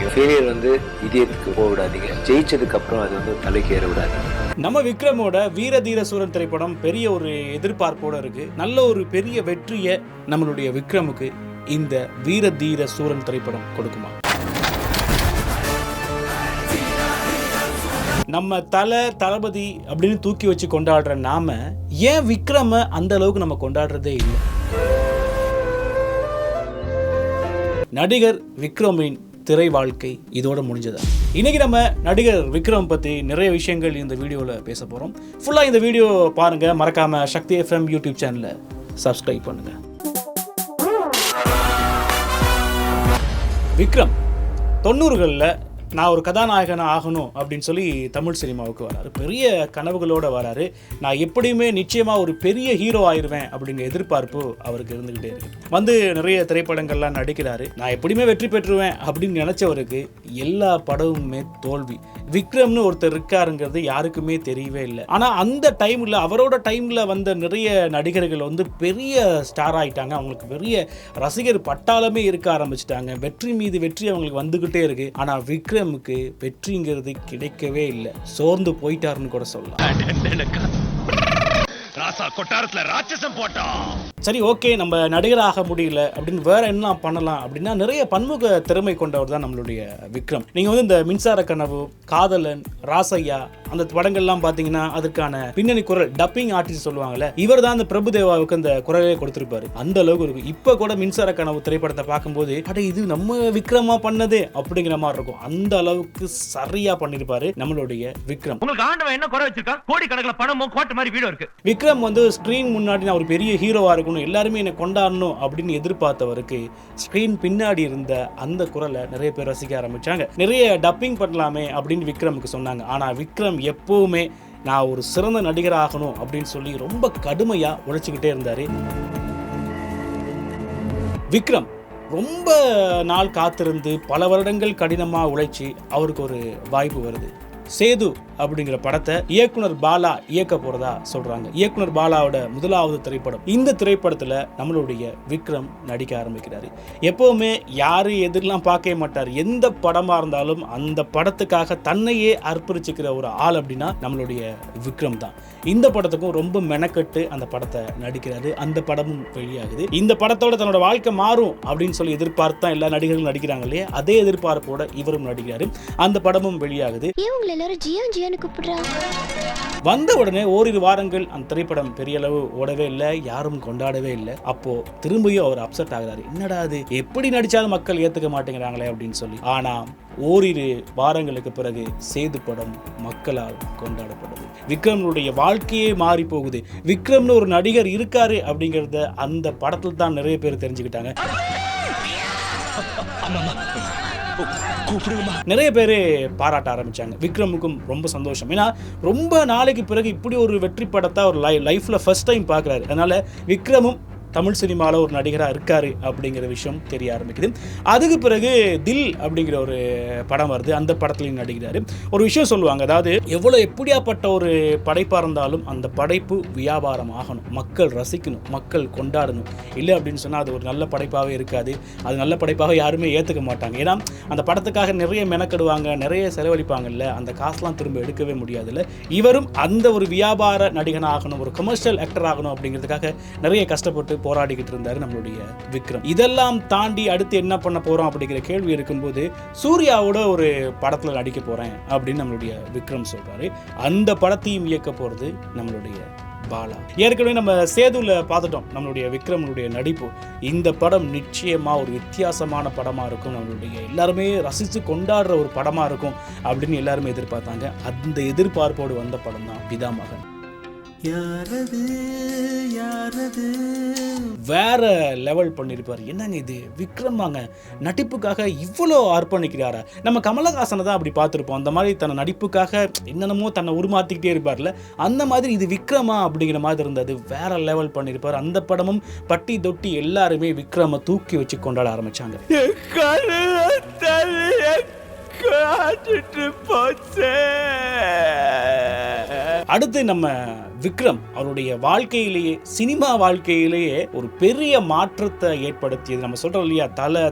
முடியும். ஃபெயிலியர் இதயத்துக்கு போக விடாதீங்க. ஜெயிச்சதுக்கு அப்புறம் அது தலைக்கு ஏற விடாது. நம்ம விக்ரமோட வீர தீர சூரன் திரைப்படம் பெரிய ஒரு எதிர்பார்ப்போட இருக்கு. நல்ல ஒரு பெரிய வெற்றியை நம்மளுடைய விக்ரமுக்கு இந்த வீர தீர சூரன் திரைப்படம் கொடுக்குமா? நம்ம தளபதி அப்படின்னு தூக்கி வச்சு கொண்டாடுற நாம ஏன் விக்ரம அந்த அளவுக்கு நம்ம கொண்டாடுறதே இல்லை? நடிகர் விக்ரமின் திரை வாழ்க்கை இதோட முடிஞ்சதா? இன்னைக்கு நம்ம நடிகர் விக்ரம் பத்தி நிறைய விஷயங்கள் இந்த வீடியோல பேச போறோம். ஃபுல்லா இந்த வீடியோ பாருங்க. மறக்காம சக்தி FM யூடியூப் சேனலை சப்ஸ்கிரைப் பண்ணுங்க. விக்ரம் 90களில் நான் ஒரு கதாநாயகனாக ஆகணும் அப்படின்னு சொல்லி தமிழ் சினிமாவுக்கு வராரு. பெரிய கனவுகளோடு வராரு. நான் எப்படியுமே நிச்சயமாக ஒரு பெரிய ஹீரோ ஆயிடுவேன் அப்படிங்கிற எதிர்பார்ப்பு அவருக்கு இருந்துக்கிட்டே இருக்கு. நிறைய திரைப்படங்கள்லாம் நடிக்கிறாரு. நான் எப்படியுமே வெற்றி பெற்றுவேன் அப்படின்னு நினச்சவருக்கு எல்லா படமுமே தோல்வி. விக்ரம்னு ஒருத்தர் இருக்காருங்கிறது யாருக்குமே தெரியவே இல்லை. ஆனால் அந்த டைமில் அவரோட டைமில் வந்த நிறைய நடிகர்கள் பெரிய ஸ்டார் ஆகிட்டாங்க. அவங்களுக்கு பெரிய ரசிகர் பட்டாளமே இருக்க ஆரம்பிச்சிட்டாங்க. வெற்றி மீது வெற்றி அவங்களுக்கு வந்துக்கிட்டே இருக்கு. ஆனால் விக்ரம் வெற்றிங்கிறது கிடைக்கவே இல்லை. சோர்ந்து போயிட்டாருன்னு கூட சொல்லலாம். சரி, ஓகே, நம்ம நடிகராக முடியல அப்படின்னு வேற என்ன பண்ணலாம் அப்படின்னா நிறைய பன்முக திறமை கொண்டவர் தான் நம்மளுடைய விக்ரம். நீங்க இந்த மின்சார கனவு, காதலன், ராசையா அந்த படங்கள்லாம் பாத்தீங்கன்னா அதுக்கான பின்னணி குரல் டப்பிங் ஆர்டிஸ்ட் சொல்லுவாங்கல்ல, இவர் தான் அந்த பிரபுதேவாவுக்கு அந்த குரலே கொடுத்திருப்பாரு. அந்த அளவுக்கு இருக்கு. இப்ப கூட மின்சார கனவு திரைப்படத்தை பார்க்கும்போது அட இது நம்ம விக்ரமா பண்ணது அப்படிங்கிற மாதிரி இருக்கும். அந்த அளவுக்கு சரியா பண்ணிருப்பாரு நம்மளுடைய விக்ரம். உங்களுக்கு ஆண்டவன் என்ன குறை வச்சிருக்கா? கோடி கணக்குல பணமும் கோட்டை மாதிரி வீடு இருக்கு. விக்ரம் ஸ்கிரீன் முன்னாடி நான் ஒரு பெரிய ஹீரோவா இருக்கணும், எல்லாருமே என்னை கொண்டாடணும் அப்படின்னு எதிர்பார்த்தவருக்கு ஸ்கிரீன் பின்னாடி இருந்த அந்த குரலை நிறைய பேர் ரசிக்க ஆரம்பிச்சாங்க. நிறைய டப்பிங் பண்ணலாமே அப்படின்னு விக்ரமுக்கு சொன்னாங்க. ஆனா விக்ரம் எப்பவுமே நான் ஒரு சிறந்த நடிகர் ஆகணும் அப்படின்னு சொல்லி ரொம்ப கடுமையா உழைச்சுக்கிட்டே இருந்தாரு. விக்ரம் ரொம்ப நாள் காத்திருந்து பல வருடங்கள் கடினமா உழைச்சி அவருக்கு ஒரு வாய்ப்பு வருது. சேது அப்படிங்கிற படத்தை இயக்குனர் பாலா இயக்க போறதா சொல்றாங்க. இயக்குனர் பாலாவோட முதலாவது திரைப்படம். இந்த திரைப்படத்துல நம்மளுடைய விக்ரம் நடிக்க ஆரம்பிக்கிறாரு. எப்பவுமே யாரு எதிரெல்லாம் பார்க்கவே மாட்டார். எந்த படமா இருந்தாலும் அந்த படத்துக்காக தன்னையே அர்ப்பணிச்சுக்கிற ஒரு ஆள் அப்படின்னா நம்மளுடைய விக்ரம் தான். இந்த படத்துக்கும் ரொம்ப மெனக்கட்டு அந்த படத்தை நடிக்கிறாரு. அந்த படமும் வெளியாகுது. இந்த படத்தோட தன்னோட வாழ்க்கை மாறும் அப்படின்னு சொல்லி எதிர்பார்த்து எல்லா நடிகர்களும் நடிக்கிறாங்க இல்லையா, அதே எதிர்பார்ப்போட இவரும் நடிக்கிறாரு. அந்த படமும் வெளியாகுது. வந்த உடனே ஓரிரு வாரங்கள் அந்த திரைப்படம் பெரிய அளவு ஓடவே இல்லை, யாரும் கொண்டாடவே இல்லை. அப்போ திரும்பியும் அவர் அப்செட் ஆகிறாரு. என்னடா அது, எப்படி நடிச்சாலும் மக்கள் ஏத்துக்க மாட்டேங்கிறாங்களே அப்படின்னு சொல்லி. ஆனா ஓரிரு வாரங்களுக்கு பிறகு சேது படம் மக்களால் கொண்டாடப்படுது. விக்ரம்னுடைய வாழ்க்கையே மாறி போகுது. விக்ரம்னு ஒரு நடிகர் இருக்காரு அப்படிங்கறத அந்த படத்துல தான் நிறைய பேர் தெரிஞ்சுக்கிட்டாங்க. நிறைய பேர் பாராட்ட ஆரம்பிச்சாங்க. விக்ரமுக்கும் ரொம்ப சந்தோஷம். ஏன்னா ரொம்ப நாளைக்கு பிறகு இப்படி ஒரு வெற்றி படத்தை ஒரு லைஃப்ல ஃபர்ஸ்ட் டைம் பார்க்குறாரு. அதனால விக்ரமும் தமிழ் சினிமாவில் ஒரு நடிகராக இருக்காரு அப்படிங்கிற விஷயம் தெரிய ஆரம்பிக்குது. அதுக்கு பிறகு தில் அப்படிங்கிற ஒரு படம் வருது. அந்த படத்துலையும் நடிக்கிறாரு. ஒரு விஷயம் சொல்லுவாங்க, அதாவது எப்படியாப்பட்ட ஒரு படைப்பாக இருந்தாலும் அந்த படைப்பு வியாபாரம் ஆகணும், மக்கள் ரசிக்கணும், மக்கள் கொண்டாடணும். இல்லை அப்படின்னு சொன்னால் அது ஒரு நல்ல படைப்பாகவே இருக்காது. அது நல்ல படைப்பாக யாருமே ஏற்றுக்க மாட்டாங்க. ஏன்னா அந்த படத்துக்காக நிறைய மெனக்கெடுவாங்க, நிறைய செலவழிப்பாங்கல்ல, அந்த காசுலாம் திரும்ப எடுக்கவே முடியாதுல்ல. இவரும் அந்த ஒரு வியாபார நடிகன் ஆகணும், ஒரு கமர்ஷியல் ஆக்டர் ஆகணும் அப்படிங்கிறதுக்காக நிறைய கஷ்டப்பட்டு போராடிக்கிட்டு இருந்தாரு நம்மளுடைய விக்ரம். இதெல்லாம் தாண்டி அடுத்து என்ன பண்ண போறோம் அப்படிங்கிற கேள்வி இருக்கும்போது சூர்யாவோட ஒரு படத்துல நடிக்க போறேன் அப்படின்னு நம்மளுடைய விக்ரம் சொல்றாரு. அந்த படத்தையும் இயக்க போறது நம்மளுடைய பாலா. ஏற்கனவே நம்ம சேதுல பார்த்துட்டோம் நம்மளுடைய விக்ரமனுடைய நடிப்பு. இந்த படம் நிச்சயமா ஒரு வித்தியாசமான படமா இருக்கும், நம்மளுடைய எல்லாருமே ரசித்து கொண்டாடுற ஒரு படமா இருக்கும் அப்படின்னு எல்லாருமே எதிர்பார்த்தாங்க. அந்த எதிர்பார்ப்போடு வந்த படம் தான் பிதாமகன். வேற லெவல் பண்ணிருப்பாரு. என்னங்க இது, விக்ரமாங்க நடிப்புக்காக இவ்வளோ அர்ப்பணிக்கிறாரா? நம்ம கமலஹாசனை தான் அப்படி பார்த்துருப்போம். அந்த மாதிரி தன்னை நடிப்புக்காக என்னென்னமோ தன்னை உருமாத்திக்கிட்டே இருப்பார்ல, அந்த மாதிரி இது விக்ரமா அப்படிங்கிற மாதிரி இருந்தது. வேற லெவல் பண்ணிருப்பார். அந்த படமும் பட்டி தொட்டி எல்லாருமே விக்ரம தூக்கி வச்சு கொண்டாட ஆரம்பிச்சாங்க. அடுத்து நம்ம விக்ரம் அவருடைய வாழ்க்கையிலேயே, சினிமா வாழ்க்கையிலேயே ஒரு பெரிய மாற்றத்தை ஏற்படுத்தியது. நம்ம சொல்றோம் இல்லையா,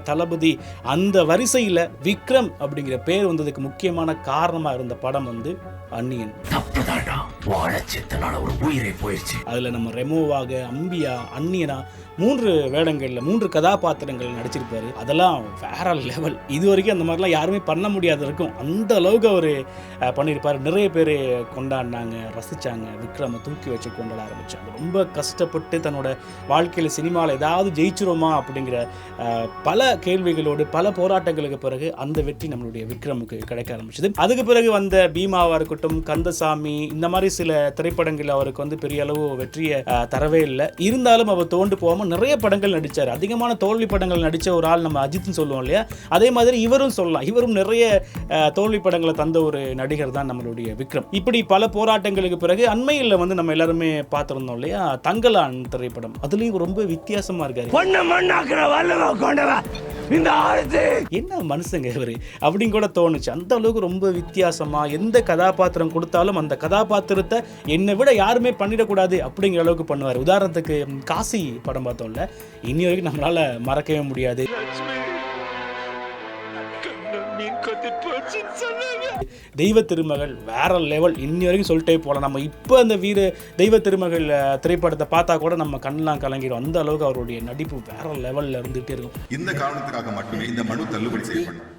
தளபதி, அந்த வரிசையில் விக்ரம் அப்படிங்கிற பேர் வந்ததுக்கு முக்கியமான காரணமாக இருந்த படம் வந்து அந்நியன். அதில் நம்ம ரெமோவாக, அம்பியா, அந்நியனா 3 வேடங்களில் 3 கதாபாத்திரங்கள் நடிச்சிருப்பாரு. அதெல்லாம் வேற லெவல். இது வரைக்கும் அந்த மாதிரிலாம் யாருமே பண்ண முடியாத இருக்கும். அந்த அளவுக்கு அவர் பண்ணியிருப்பார். நிறைய பேர் கொண்டாடினாங்க, ரசித்தாங்க, விக்ரமை தூக்கி வச்சு கொண்டாட ஆரம்பித்தாங்க. ரொம்ப கஷ்டப்பட்டு தன்னோட வாழ்க்கையில் சினிமாவில் ஏதாவது ஜெயிச்சிருமா அப்படிங்கிற பல கேள்விகளோடு பல போராட்டங்களுக்கு பிறகு அந்த வெற்றி நம்மளுடைய விக்ரமுக்கு கிடைக்க ஆரம்பிச்சது. அதுக்கு பிறகு வந்த பீமாவாக இருக்கட்டும், கந்தசாமி, இந்த மாதிரி சில திரைப்படங்கள் அவருக்கு வந்து பெரிய அளவு வெற்றியை தரவே இல்லை. இருந்தாலும் அவர் தோண்டு போகாமல் நிறைய படங்கள் நடித்தார். அதிகமான தோல்வி படங்கள் நடித்த ஒரு ஆள் நம்ம அஜித்னு சொல்லுவோம் இல்லையா, அதே மாதிரி இவரும் சொல்லலாம். இவரும் நிறைய தோல்வி படங்களை தந்த ஒரு நடிகர் தான் நம்மளுடைய விக்ரம். இப்படி பல போராட்டங்களுக்கு பிறகு அண்மையில் வந்து நம்ம எல்லாருமே பார்த்துருந்தோம் இல்லையா, தங்கலான் திரைப்படம். அதுலேயும் ரொம்ப வித்தியாசமா இருக்காரு. என்ன மனுஷங்க இவரு அப்படின்னு கூட தோணுச்சு. அந்த அளவுக்கு ரொம்ப வித்தியாசமா எந்த கதாபாத்திரம் கொடுத்தாலும் அந்த கதாபாத்திரத்தை என்னை விட யாருமே பண்ணிடக்கூடாது அப்படிங்கிற அளவுக்கு பண்ணுவார். உதாரணத்துக்கு காசி படம் பார்த்தோம்ல, இனி வரைக்கும் நம்மளால மறக்கவே முடியாது. தெய்வ திருமகள் வேற லெவல். இன்னி வரைக்கும் சொல்லிட்டே போகலாம். நம்ம இப்போ அந்த தெய்வ திருமகள் திரைப்படத்தை பார்த்தா கூட நம்ம கண்ணெலாம் கலங்கிடும். அந்த அளவுக்கு அவருடைய நடிப்பு வேற லெவலில் இருந்துகிட்டே இருக்கும். இந்த காரணத்துக்காக மட்டுமே இந்த மனு தள்ளுபடி செய்யப்படும்.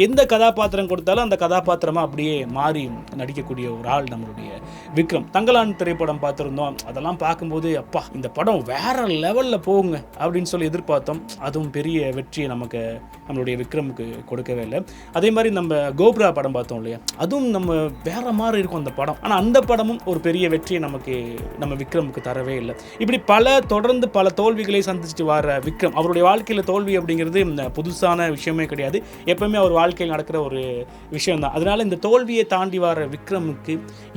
எந்த கதாபாத்திரம் கொடுத்தாலும் அந்த கதாபாத்திரமா அப்படியே மாறி நடிக்கக்கூடிய ஒரு ஆள் நம்மளுடைய விக்ரம். தங்கலான் திரைப்படம் பார்த்துருந்தோம். அதெல்லாம் பார்க்கும்போது அப்பா இந்த படம் வேற லெவலில் போகுங்க அப்படின்னு சொல்லி எதிர்பார்த்தோம். அதுவும் பெரிய வெற்றியை நமக்கு நம்மளுடைய விக்ரமுக்கு கொடுக்கவே இல்லை. அதே மாதிரி நம்ம கோப்ரா படம் பார்த்தோம் இல்லையா, அதுவும் நம்ம வேற மாதிரி இருக்கும் அந்த படம். ஆனால் அந்த படமும் ஒரு பெரிய வெற்றியை நம்ம விக்ரமுக்கு தரவே இல்லை. இப்படி தொடர்ந்து பல தோல்விகளை சந்திச்சுட்டு வர விக்ரம், அவருடைய வாழ்க்கையில் தோல்வி அப்படிங்கிறது புதுசான விஷயமே கிடையாது. எப்பவுமே அவர் வாழ்க்கையில் நடக்கிற ஒரு விஷயம் தான். அதனால இந்த தோல்வியை தாண்டி வர விக்ரமுக்கு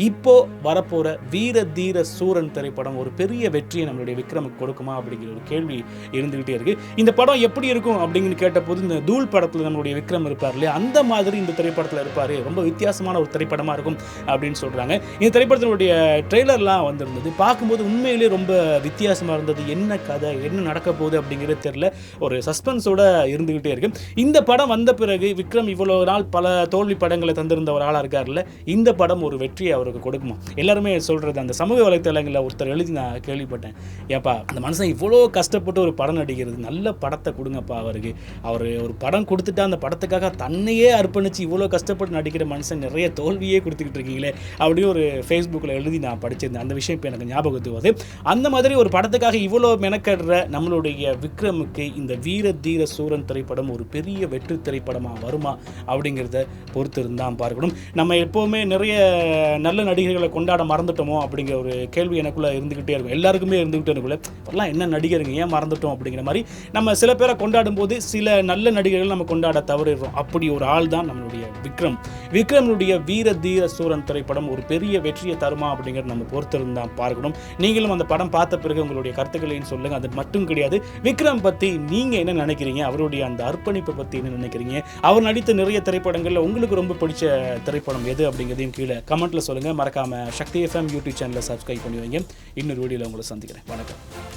இப்போ வரப்போற வீர தீர சூரன் திரைப்படம் ஒரு பெரிய வெற்றியை நம்மளுடைய விக்ரமுக்கு கொடுக்குமா அப்படிங்கிற ஒரு கேள்வி இருந்துகிட்டே இருக்கு. இந்த படம் எப்படி இருக்கும் அப்படின்னு கேட்டபோது, இந்த தூள் படத்துல நம்மளுடைய விக்ரம் இருப்பார் இல்லையா, அந்த மாதிரி இந்த திரைப்படத்தில் இருப்பாரு. ரொம்ப வித்தியாசமான ஒரு திரைப்படமா இருக்கும் அப்படின்னு சொல்றாங்க. இந்த திரைப்படத்தினுடைய ட்ரெய்லர்லாம் வந்திருந்தது. பார்க்கும்போது உண்மையிலேயே ரொம்ப வித்தியாசமா இருந்தது. என்ன கதை, என்ன நடக்க போகுது அப்படிங்கிறது தெரியல. ஒரு சஸ்பென்ஸோட இருந்துகிட்டே இருக்கு. இந்த படம் வந்த பிறகு விக்ரம் இவ்வளவு நாள் பல தோல்வி படங்களை தந்திருந்த ஒரு ஆளா இருக்காருல்ல, இந்த படம் ஒரு வெற்றியை அவருக்கு கொடுக்குமா? எல்லாருமே சொல்றது, அந்த சமூக வலைத்தளங்களில் ஒருத்தர் எழுதி நான் கேள்விப்பட்டேன், ஏப்பா அந்த மனுஷன் இவ்வளோ கஷ்டப்பட்டு ஒரு படம் நடிக்கிறது, நல்ல படத்தை கொடுங்கப்பா அவருக்கு. அவர் ஒரு படம் கொடுத்துட்டா அந்த படத்துக்காக தன்னையே அர்ப்பணிச்சு இவ்வளோ கஷ்டப்பட்டு நடிக்கிற மனுஷன் நிறைய தோல்வியே கொடுத்துக்கிட்டு இருக்கீங்களே அப்படின்னு ஒரு ஃபேஸ்புக்கில் எழுதி நான் படிச்சிருந்தேன். அந்த விஷயம் இப்போ எனக்கு ஞாபகத்துக்கு வருது. அந்த மாதிரி ஒரு படத்துக்காக இவ்வளோ மெனக்கடுற நம்மளுடைய விக்ரமுக்கு இந்த வீர தீர சூரன் திரைப்படம் ஒரு பெரிய வெற்றி திரைப்படமாக வருமா அப்படிங்கிறத பொறுத்து இருந்தால் பார்க்கணும். நம்ம எப்போவுமே நிறைய நல்ல நடிகர்களை கொண்டாட மறந்துட்டோமோ அப்படிங்கிற ஒரு கேள்வி எனக்குள்ளே இருந்துக்கிட்டே இருக்கும். எல்லாருக்குமே இருந்துக்கிட்டே இருக்குள்ள, இப்போல்லாம் என்ன நடிகருங்க ஏன் மறந்துட்டோம் அப்படிங்கிற மாதிரி நம்ம சில பேரை கொண்டாடும் போது சில நல்ல நடிகர்கள் நம்ம கொண்டாட தவறிடுறோம். அப்படி ஒரு ஆள் தான் நம்மளுடைய விக்ரம். விக்ரமுடைய வீர தீர சூரன் திரைப்படம் ஒரு பெரிய வெற்றியை தருமா அப்படிங்கிறத நம்ம பொறுத்து இருந்தால் பார்க்கணும். நீங்களும் அந்த படம் பார்த்த பிறகு உங்களுடைய கருத்துக்களையும் சொல்லுங்கள். அது மட்டும் கிடையாது, விக்ரம் பற்றி நீங்கள் என்ன நினைக்கிறீங்க, அவருடைய அந்த அர்ப்பணிப்பை பற்றி என்ன நினைக்கிறீங்க, அவர் நடித்த நிறைய திரைப்படங்களில் உங்களுக்கு ரொம்ப பிடிச்ச திரைப்படம் எது அப்படிங்கிறதையும் கீழே கமெண்ட்டில் சொல்லுங்கள். மறக்காமல் சக்தி FM யூடியூப் சேனலை சப்ஸ்கிரைப் பண்ணி வைங்க. இன்னொரு வீடியோவில் உங்களை சந்திக்கிறேன். வணக்கம்.